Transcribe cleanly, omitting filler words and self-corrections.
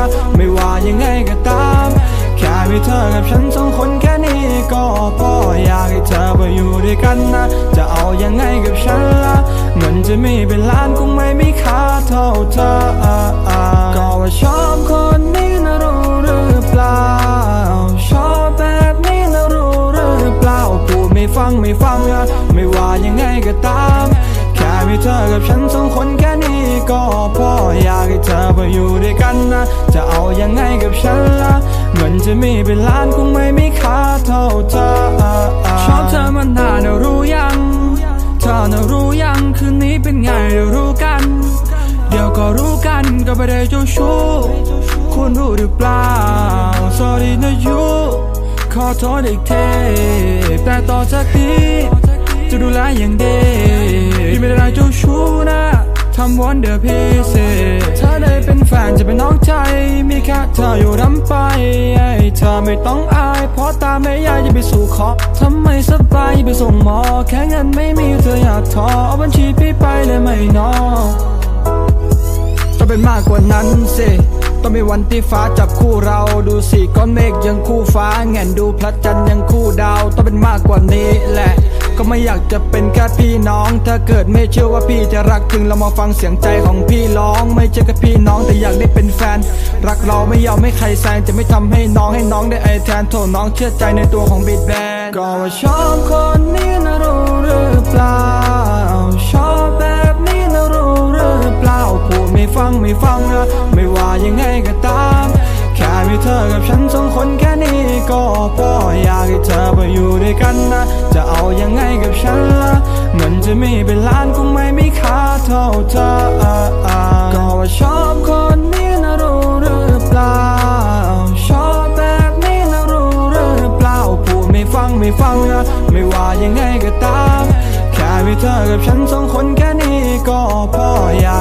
นะไม่ว่ายังไงก็ตามแค่มีเธอกับฉันสองคนแค่นี้ก็พออยากให้เธอไปอยู่ด้วยกันนะจะเอายังไงกับฉันล่ะเงินจะมีเป็นล้านคงไม่มีค่าเท่าเธอก็ว่าชอบคนนี้นะรู้หรือเปล่าชอบแบบนี้นะรู้หรือเปล่าพูดไม่ฟังนะไม่ว่ายังไงก็ตามแค่มีเธอกับฉันสองคนแค่นี้ก็พออยากให้เธอไปอยู่ด้วยกันนะจะเอายังไงกับฉันล่ะเงินจะมีเป็นล้านคงไม่มีค่าเท่าเธอชอบเธอมันนานแล้วรู้ยังเธอน่ะรู้ยังคืนนี้เป็นไงเดี๋ยวรู้กันเดี๋ยวก็รู้กันก็ไม่ได้เจ้าชู้คุณรู้หรือเปล่า Sorry นะยูขอโทษอีกทีแต่ต่อจากนี้จะดูแลอย่างดีพี่ไม่ได้เจ้าชู้นะทำวันเดอร์พิเศษถ้าได้เป็นแฟนจะเป็นน้องใจมีแค่เธออยู่รำไปเธอไม่ต้องอายเพราะตาไม่ยายจะไปสู่ขอทำไมสบายไปส่งหมอแค่เงินไม่มีเธออยากท้อเอาบัญชีพี่ไปเลยไม่นอต้องเป็นมากกว่านั้นสิต้องมีวันที่ฟ้าจับคู่เราดูสิก้อนเมฆยังคู่ฟ้าแง่นดูพระจันทร์ยังคู่ดาวต้องเป็นมากกว่านี้แหละก็ไม่อยากจะเป็นแค่พี่น้องถ้าเกิดไม่เชื่อว่าพี่จะรักจริงเรามาฟังเสียงใจของพี่ร้องไม่ใช่แค่พี่น้องแต่อยากได้เป็นแฟนรักเราไม่ยอมให้ใครแซงจะไม่ทำให้น้องได้ไอแทนโทษน้องเชื่อใจในตัวของบิดแบนก็ว่าชอบคนนี้นะรู้หรือเปล่าชอบแบบนี้นะรู้หรือเปล่าพูดไม่ฟังนะไม่ว่ายังไงก็ตามแค่มีเธอกับฉันสองคนแค่นี้ก็พออยากให้เธอไปอยู่ด้วยกันนะจะเอายังไงกับฉันล่ะเงินจะมีเป็นล้านคงไม่มีค่าเท่าเธอก็ว่าชอบคนนี้นะรู้หรือเปล่าชอบแบบนี้นะรู้หรือเปล่าพูดไม่ฟังนะไม่ว่ายังไงก็ตามแค่มีเธอกับฉันสองคนแค่นี้ก็พออยาก